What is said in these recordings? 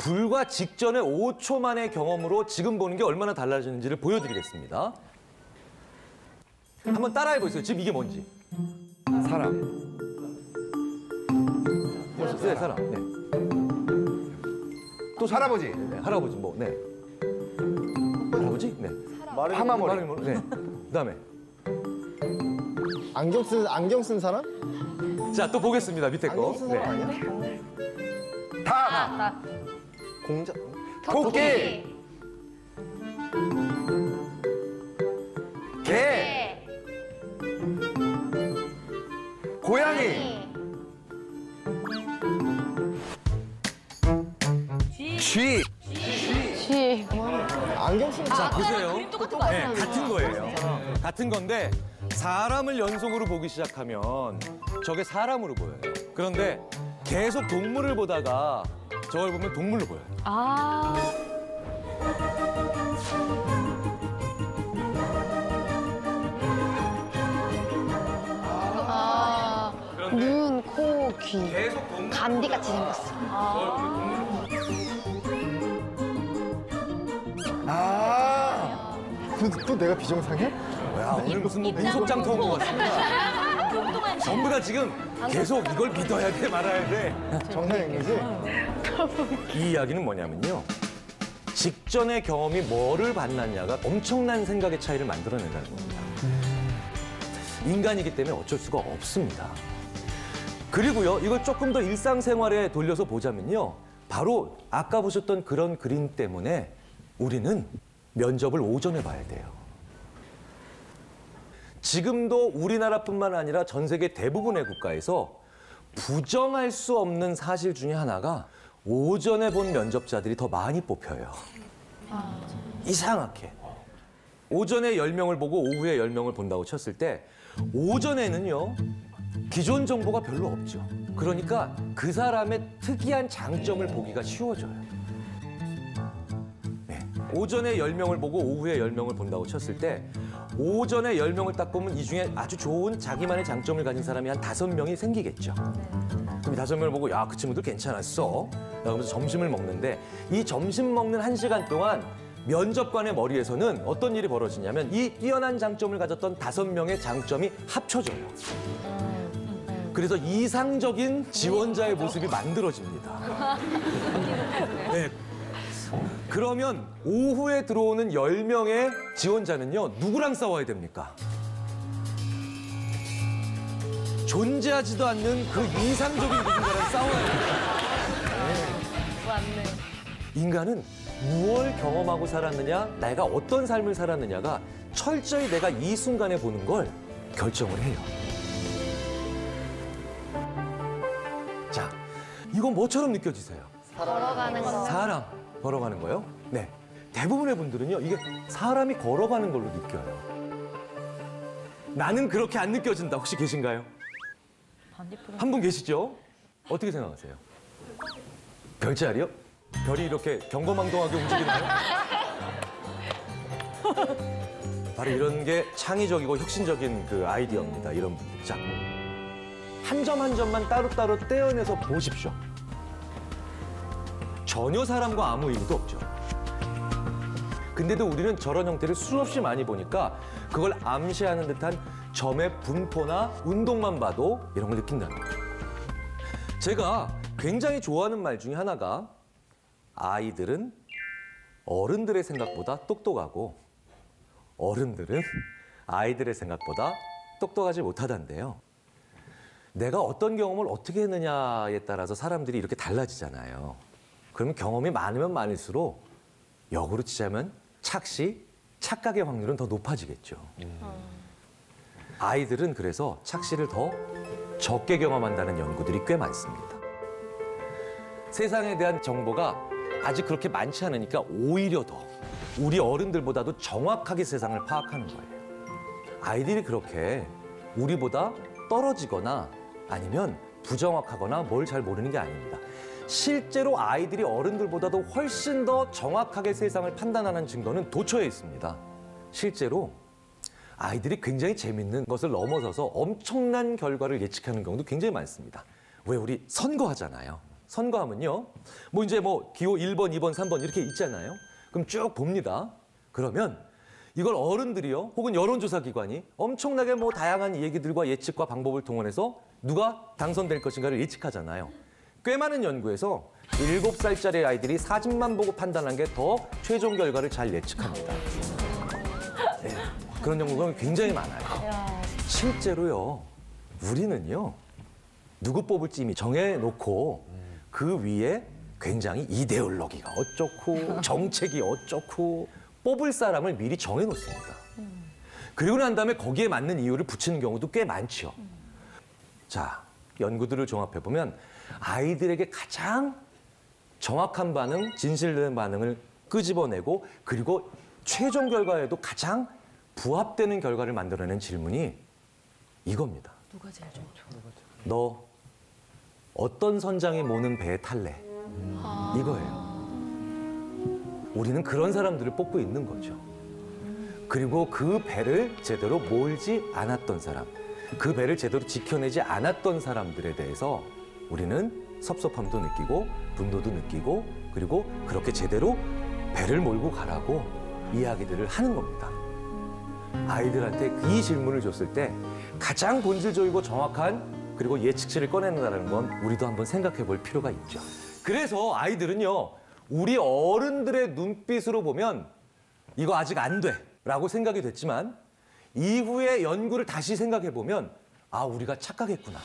불과 직전의 5초 만의 경험으로 지금 보는 게 얼마나 달라지는지를 보여드리겠습니다. 한번 따라해 보세요. 지금 이게 뭔지. 사람. 네, 사람. 네. 또 할아버지. 네, 할아버지 뭐, 네. 할아버지? 네. 파마머리. 네. 그다음에 안경 쓴 사람? 자, 또 보겠습니다. 밑에 거. 안경 쓴 사람 아니야? 닭. 공자. 토끼. 개. 고양이. 쥐. 안경 쓴 자, 사람. 보세요. 네, 같은 거예요. 같은 건데 사람을 연속으로 보기 시작하면 저게 사람으로 보여요. 그런데 계속 동물을 보다가 저걸 보면 동물로 보여요. 눈, 코, 귀. 계속 동물. 감기같이 생겼어. 또 내가 비정상이야? 야, 오늘 무슨 뭐 민속장터 온 것 같습니다. 전부 다 지금 계속 이걸 믿어야 돼 말아야 돼. 정상인 거지? 이 이야기는 뭐냐면요. 직전의 경험이 뭐를 만났냐가 엄청난 생각의 차이를 만들어낸다는 겁니다. 인간이기 때문에 어쩔 수가 없습니다. 그리고요, 이걸 조금 더 일상생활에 돌려서 보자면요. 바로 아까 보셨던 그런 그림 때문에 우리는 면접을 오전에 봐야 돼요. 지금도 우리나라뿐만 아니라 전 세계 대부분의 국가에서 부정할 수 없는 사실 중에 하나가 오전에 본 면접자들이 더 많이 뽑혀요. 이상하게. 오전에 10명을 보고 오후에 10명을 본다고 쳤을 때 오전에는요. 기존 정보가 별로 없죠. 그러니까 그 사람의 특이한 장점을 보기가 쉬워져요. 네. 오전에 10명을 보고 오후에 10명을 본다고 쳤을 때 오전에 10명을 딱 보면 이 중에 아주 좋은 자기만의 장점을 가진 사람이 한 5명이 생기겠죠. 그럼 이 5명을 보고 야, 그 친구들 괜찮았어. 그러면서 점심을 먹는데 이 점심 먹는 1시간 동안 면접관의 머리에서는 어떤 일이 벌어지냐면 이 뛰어난 장점을 가졌던 5명의 장점이 합쳐져요. 그래서 이상적인 지원자의 모습이 만들어집니다. 네. 그러면 오후에 들어오는 10명의 지원자는요, 누구랑 싸워야 됩니까? 존재하지도 않는 그 이상적인 누군가랑 싸워야 됩니다. 맞네. 인간은 무엇을 경험하고 살았느냐, 내가 어떤 삶을 살았느냐가 철저히 내가 이 순간에 보는 걸 결정을 해요. 자, 이건 뭐처럼 느껴지세요? 걸어가는 거. 사람 걸어가는 거요? 네. 대부분의 분들은요, 이게 사람이 걸어가는 걸로 느껴요. 나는 그렇게 안 느껴진다. 혹시 계신가요? 한 분 계시죠? 어떻게 생각하세요? 별자리요? 별이 이렇게 경거망동하게 움직이나요? 바로 이런 게 창의적이고 혁신적인 그 아이디어입니다. 이런 분들. 자, 한 점 한 점만 따로따로 떼어내서 보십시오. 전혀 사람과 아무 일도 없죠. 근데도 우리는 저런 형태를 수없이 많이 보니까 그걸 암시하는 듯한 점의 분포나 운동만 봐도 이런 걸 느낀다는 거죠. 제가 굉장히 좋아하는 말 중에 하나가 아이들은 어른들의 생각보다 똑똑하고 어른들은 아이들의 생각보다 똑똑하지 못하다는데요. 내가 어떤 경험을 어떻게 했느냐에 따라서 사람들이 이렇게 달라지잖아요. 그러면 경험이 많으면 많을수록 역으로 치자면 착각의 확률은 더 높아지겠죠. 아이들은 그래서 착시를 더 적게 경험한다는 연구들이 꽤 많습니다. 세상에 대한 정보가 아직 그렇게 많지 않으니까 오히려 더 우리 어른들보다도 정확하게 세상을 파악하는 거예요. 아이들이 그렇게 우리보다 떨어지거나 아니면 부정확하거나 뭘 잘 모르는 게 아닙니다. 실제로 아이들이 어른들보다도 훨씬 더 정확하게 세상을 판단하는 증거는 도처에 있습니다. 실제로 아이들이 굉장히 재밌는 것을 넘어서서 엄청난 결과를 예측하는 경우도 굉장히 많습니다. 왜 우리 선거하잖아요. 선거하면요. 뭐 이제 뭐 기호 1번, 2번, 3번 이렇게 있잖아요. 그럼 쭉 봅니다. 그러면 이걸 어른들이요, 혹은 여론조사기관이 엄청나게 뭐 다양한 얘기들과 예측과 방법을 동원해서 누가 당선될 것인가를 예측하잖아요. 꽤 많은 연구에서 7살짜리 아이들이 사진만 보고 판단한 게 더 최종 결과를 잘 예측합니다. 네, 그런 연구가 굉장히 많아요. 실제로요, 우리는요, 누구 뽑을지 이미 정해놓고 그 위에 굉장히 이데올로기가 어쩌고 정책이 어쩌고 뽑을 사람을 미리 정해놓습니다. 그리고 난 다음에 거기에 맞는 이유를 붙이는 경우도 꽤 많죠. 자, 연구들을 종합해보면 아이들에게 가장 정확한 반응, 진실된 반응을 끄집어내고 그리고 최종 결과에도 가장 부합되는 결과를 만들어내는 질문이 이겁니다. 누가 제일 좋죠? 너 어떤 선장이 모는 배에 탈래? 이거예요. 우리는 그런 사람들을 뽑고 있는 거죠. 그리고 그 배를 제대로 몰지 않았던 사람, 그 배를 제대로 지켜내지 않았던 사람들에 대해서 우리는 섭섭함도 느끼고 분노도 느끼고 그리고 그렇게 제대로 배를 몰고 가라고 이야기들을 하는 겁니다. 아이들한테 이 질문을 줬을 때 가장 본질적이고 정확한 그리고 예측치를 꺼낸다는 건 우리도 한번 생각해 볼 필요가 있죠. 그래서 아이들은요, 우리 어른들의 눈빛으로 보면 이거 아직 안 돼 라고 생각이 됐지만 이후에 연구를 다시 생각해 보면 아, 우리가 착각했구나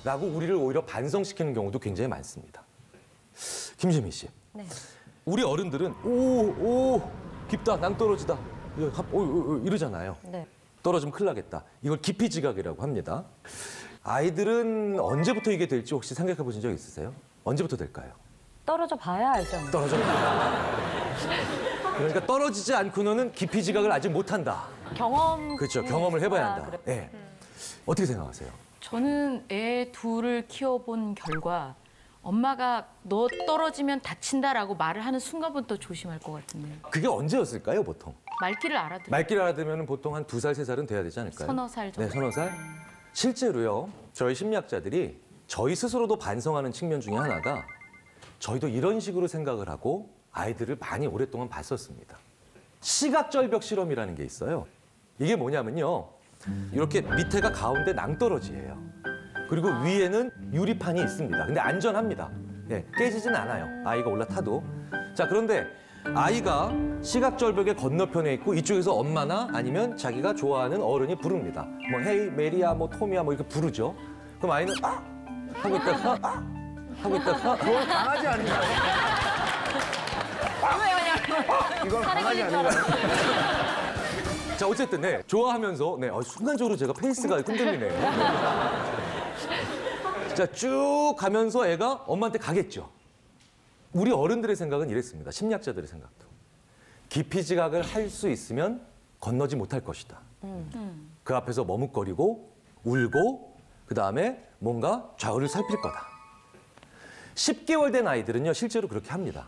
라고 우리를 오히려 반성시키는 경우도 굉장히 많습니다. 김재민 씨, 네. 우리 어른들은 오 깊다, 낭떠러지다 이러잖아요. 네. 떨어지면 큰일 나겠다. 이걸 깊이 지각이라고 합니다. 아이들은 언제부터 이게 될지 혹시 생각해 보신 적 있으세요? 언제부터 될까요? 떨어져 봐야 알죠. 떨어져. 그러니까 떨어지지 않고는 깊이 지각을 아직 못한다. 경험. 그렇죠. 경험을 해봐야 한다. 그래. 네. 어떻게 생각하세요? 저는 애 둘을 키워본 결과 엄마가 너 떨어지면 다친다라고 말을 하는 순간부터 조심할 것 같은데요. 그게 언제였을까요, 보통? 말귀를 알아듣는 말귀를 알아들으면 보통 한 2살, 3살은 돼야 되지 않을까요? 서너 살 정도. 네, 서너 살. 실제로요, 저희 심리학자들이 저희 스스로도 반성하는 측면 중에 하나가 저희도 이런 식으로 생각을 하고 아이들을 많이 오랫동안 봤었습니다. 시각절벽 실험이라는 게 있어요. 이게 뭐냐면요, 이렇게 밑에가 가운데 낭떠러지예요. 그리고 위에는 유리판이 있습니다. 근데 안전합니다. 예, 깨지진 않아요. 아이가 올라타도. 자, 그런데 아이가 시각절벽의 건너편에 있고 이쪽에서 엄마나 아니면 자기가 좋아하는 어른이 부릅니다. 뭐 헤이, 메리야, 뭐 톰이야, 뭐 이렇게 부르죠. 그럼 아이는 아! 하고 있다가 아! 하고 있다가 그건 강아지 아닌가요? 이건 강아지 아닌가요? 자, 어쨌든 네, 좋아하면서 네, 순간적으로 제가 페이스가 흔들리네요. 자, 쭉 가면서 애가 엄마한테 가겠죠. 우리 어른들의 생각은 이랬습니다. 심리학자들의 생각도. 깊이 지각을 할 수 있으면 건너지 못할 것이다. 그 앞에서 머뭇거리고 울고 그다음에 뭔가 좌우를 살필 거다. 10개월 된 아이들은요, 실제로 그렇게 합니다.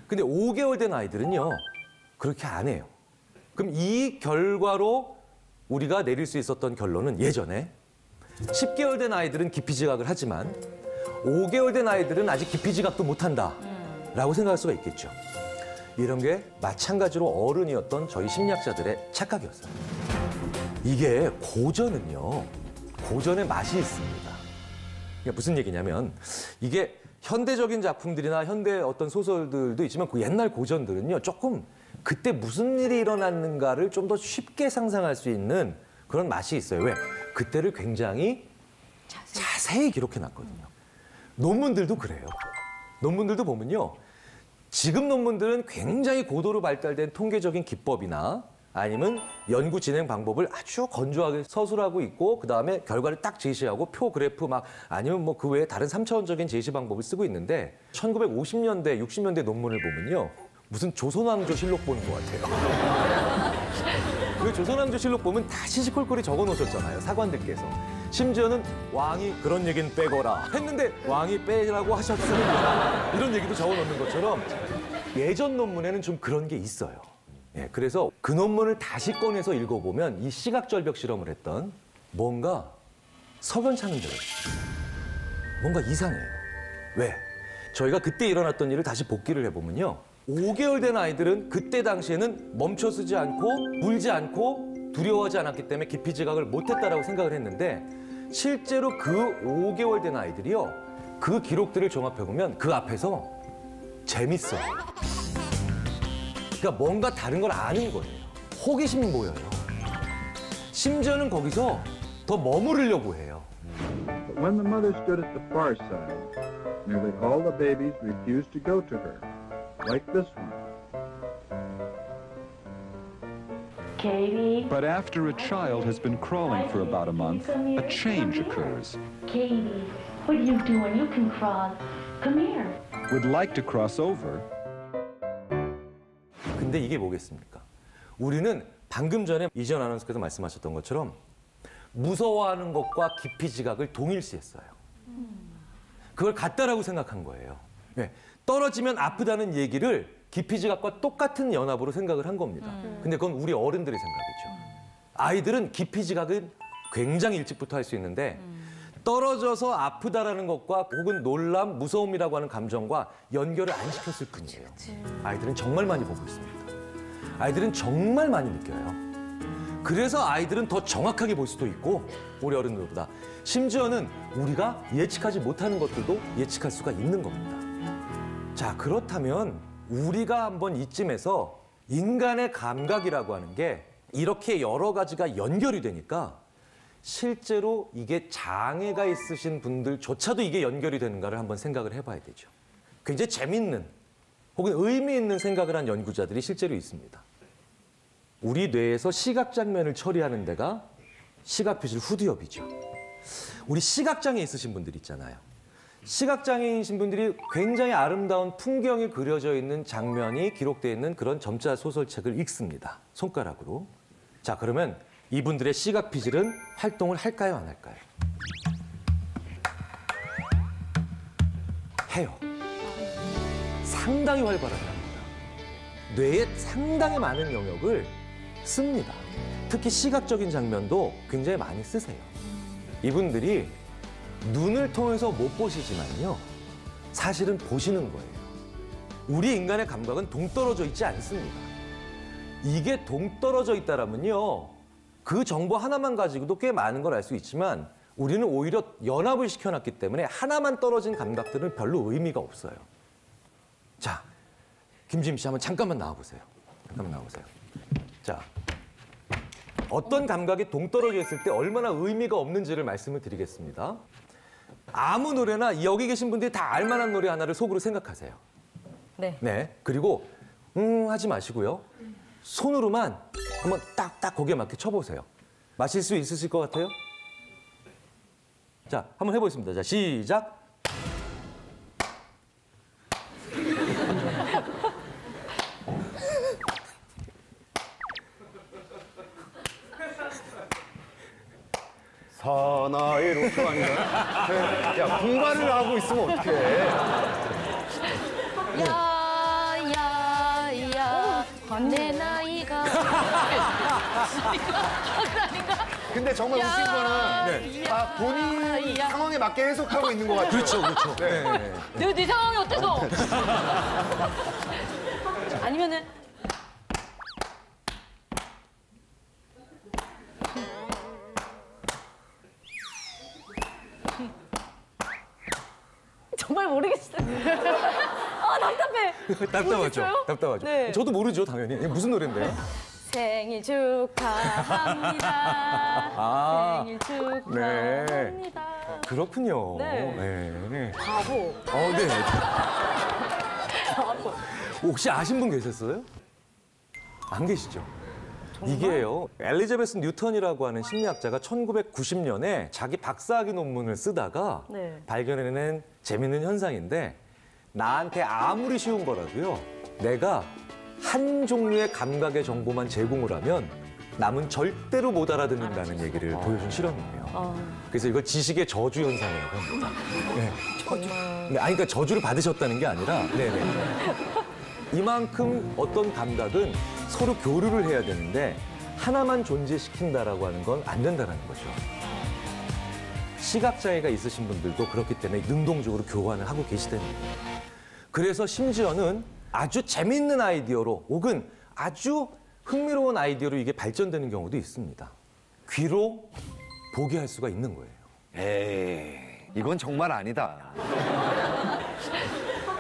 근데 5개월 된 아이들은요, 그렇게 안 해요. 그럼 이 결과로 우리가 내릴 수 있었던 결론은 예전에 10개월 된 아이들은 깊이 지각을 하지만 5개월 된 아이들은 아직 깊이 지각도 못한다 라고 생각할 수가 있겠죠. 이런 게 마찬가지로 어른이었던 저희 심리학자들의 착각이었어요. 이게 고전은요, 고전의 맛이 있습니다. 그러니까 무슨 얘기냐면 이게 현대적인 작품들이나 현대 어떤 소설들도 있지만 그 옛날 고전들은요, 조금 그때 무슨 일이 일어났는가를 좀 더 쉽게 상상할 수 있는 그런 맛이 있어요. 왜? 그때를 굉장히 자세히 기록해놨거든요. 논문들도 그래요. 논문들도 보면요, 지금 논문들은 굉장히 고도로 발달된 통계적인 기법이나 아니면 연구 진행 방법을 아주 건조하게 서술하고 있고 그다음에 결과를 딱 제시하고 표 그래프 막 아니면 뭐 그 외에 다른 3차원적인 제시 방법을 쓰고 있는데 1950년대, 60년대 논문을 보면요, 무슨 조선왕조 실록 보는 것 같아요. 그 조선왕조 실록 보면 다 시시콜콜이 적어놓으셨잖아요, 사관들께서. 심지어는 왕이 그런 얘기는 빼거라 했는데 왕이 빼라고 하셨습니다. 이런 얘기도 적어놓는 것처럼 예전 논문에는 좀 그런 게 있어요. 예, 그래서 그 논문을 다시 꺼내서 읽어보면 이 시각절벽 실험을 했던 뭔가 석연찮은 대로 뭔가 이상해요. 왜? 저희가 그때 일어났던 일을 다시 복기를 해보면요. 5개월 된 아이들은 그때 당시에는 멈춰서지 않고 울지 않고 두려워하지 않았기 때문에 기피 지각을 못했다라고 생각을 했는데 실제로 그 5개월 된 아이들이요. 그 기록들을 종합해보면 그 앞에서 재밌어요. 그러니까 뭔가 다른 걸 아는 거예요. 호기심이 보여요. 심지어는 거기서 더 머무르려고 해요. But when the mother stood at the far side, nearly all the babies refused to go to her, like this one. Katie, But after a child has been crawling for about a month, a change occurs. Katie, what are you doing? You can crawl. Come here. Would like to cross over, 근데 이게 뭐겠습니까? 우리는 방금 전에 이지연 아나운서께서 말씀하셨던 것처럼 무서워하는 것과 기피 지각을 동일시했어요. 그걸 같다라고 생각한 거예요. 네. 떨어지면 아프다는 얘기를 기피 지각과 똑같은 연합으로 생각을 한 겁니다. 근데 그건 우리 어른들의 생각이죠. 아이들은 기피 지각은 굉장히 일찍부터 할 수 있는데 떨어져서 아프다라는 것과 혹은 놀람, 무서움이라고 하는 감정과 연결을 안 시켰을 뿐이에요. 아이들은 정말 많이 보고 있습니다. 아이들은 정말 많이 느껴요. 그래서 아이들은 더 정확하게 볼 수도 있고 우리 어른들보다 심지어는 우리가 예측하지 못하는 것들도 예측할 수가 있는 겁니다. 자, 그렇다면 우리가 한번 이쯤에서 인간의 감각이라고 하는 게 이렇게 여러 가지가 연결이 되니까 실제로 이게 장애가 있으신 분들조차도 이게 연결이 되는가를 한번 생각을 해봐야 되죠. 굉장히 재밌는 혹은 의미 있는 생각을 한 연구자들이 실제로 있습니다. 우리 뇌에서 시각 장면을 처리하는 데가 시각표실 후두엽이죠. 우리 시각장애 있으신 분들 있잖아요. 시각장애이신 분들이 굉장히 아름다운 풍경이 그려져 있는 장면이 기록되어 있는 그런 점자 소설책을 읽습니다. 손가락으로. 자, 그러면 이분들의 시각피질은 활동을 할까요, 안 할까요? 해요. 상당히 활발합니다. 뇌에 상당히 많은 영역을 씁니다. 특히 시각적인 장면도 굉장히 많이 쓰세요. 이분들이 눈을 통해서 못 보시지만요. 사실은 보시는 거예요. 우리 인간의 감각은 동떨어져 있지 않습니다. 이게 동떨어져 있다라면요. 그 정보 하나만 가지고도 꽤 많은 걸 알 수 있지만 우리는 오히려 연합을 시켜놨기 때문에 하나만 떨어진 감각들은 별로 의미가 없어요. 자, 김지임 씨 한번 잠깐만 나와보세요. 자, 어떤 감각이 동떨어져 있을 때 얼마나 의미가 없는지를 말씀을 드리겠습니다. 아무 노래나 여기 계신 분들이 다 알만한 노래 하나를 속으로 생각하세요. 네. 네. 그리고 하지 마시고요. 손으로만 한번 딱딱 거기에 맞게 쳐보세요. 마실 수 있으실 것 같아요? 자, 한번 해보겠습니다. 자, 시작. 사나이로 그거 아닌가요? 야, 공부를 하고 있으면 어떡해. 야야야 내 나이가 근데 정말 웃긴 거는 다 본인 상황에 맞게 해석하고 있는 것 같아요. 그렇죠, 그렇죠. 네. 네 상황이 어때서? 아니면은 정말 모르겠어요. 아 답답해. 답답하죠. 모르겠어요? 답답하죠. 네. 저도 모르죠, 당연히. 이게 무슨 노래인데요? 생일 축하합니다. 아, 생일 축하합니다. 네. 그렇군요. 네. 네. 바보. 네. 혹시 아신 분 계셨어요? 안 계시죠? 이게요, 엘리자베스 뉴턴이라고 하는 심리학자가 1990년에 자기 박사학위 논문을 쓰다가 네. 발견해낸 재밌는 현상인데 나한테 아무리 쉬운 거라도요, 내가 한 종류의 감각의 정보만 제공을 하면 남은 절대로 못 알아듣는다는 얘기를 보여준 실험이에요. 그래서 이걸 지식의 저주 현상이라고 합니다. 네. 네, 아니, 그러니까 저주를 받으셨다는 게 아니라, 네네. 이만큼 어떤 감각은 서로 교류를 해야 되는데 하나만 존재시킨다라고 하는 건 안 된다는 거죠. 시각장애가 있으신 분들도 그렇기 때문에 능동적으로 교환을 하고 계시다는 거예요. 그래서 심지어는 아주 재미있는 아이디어로 혹은 아주 흥미로운 아이디어로 이게 발전되는 경우도 있습니다. 귀로 보게 할 수가 있는 거예요. 에이, 이건 정말 아니다.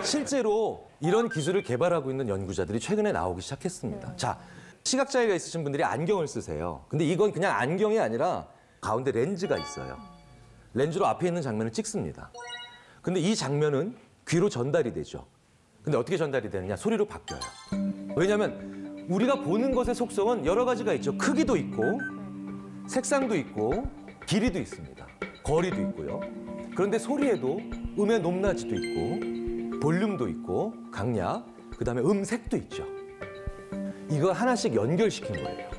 실제로 이런 기술을 개발하고 있는 연구자들이 최근에 나오기 시작했습니다. 자, 시각장애가 있으신 분들이 안경을 쓰세요. 근데 이건 그냥 안경이 아니라 가운데 렌즈가 있어요. 렌즈로 앞에 있는 장면을 찍습니다. 근데 이 장면은 귀로 전달이 되죠. 근데 어떻게 전달이 되느냐? 소리로 바뀌어요. 왜냐하면 우리가 보는 것의 속성은 여러 가지가 있죠. 크기도 있고, 색상도 있고, 길이도 있습니다. 거리도 있고요. 그런데 소리에도 음의 높낮이도 있고, 볼륨도 있고, 강약, 그다음에 음색도 있죠. 이거 하나씩 연결시킨 거예요.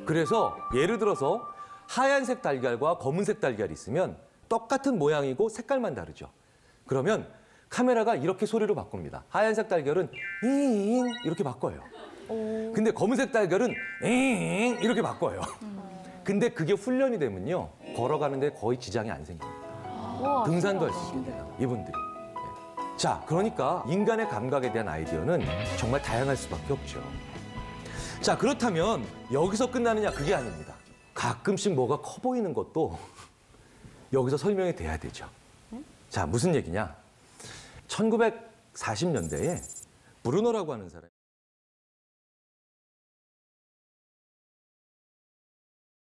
그래서 예를 들어서 하얀색 달걀과 검은색 달걀이 있으면 똑같은 모양이고 색깔만 다르죠. 그러면 카메라가 이렇게 소리로 바꿉니다. 하얀색 달걀은 잉 이렇게 바꿔요. 근데 검은색 달걀은 잉 이렇게 바꿔요. 근데 그게 훈련이 되면요. 걸어가는데 거의 지장이 안 생깁니다. 등산도 할 수 있게 돼요. 이분들이. 예. 자, 그러니까 인간의 감각에 대한 아이디어는 정말 다양할 수밖에 없죠. 자, 그렇다면 여기서 끝나느냐? 그게 아닙니다. 가끔씩 뭐가 커 보이는 것도 여기서 설명이 돼야 되죠. 자, 무슨 얘기냐? 1940년대에 브루노라고 하는 사람이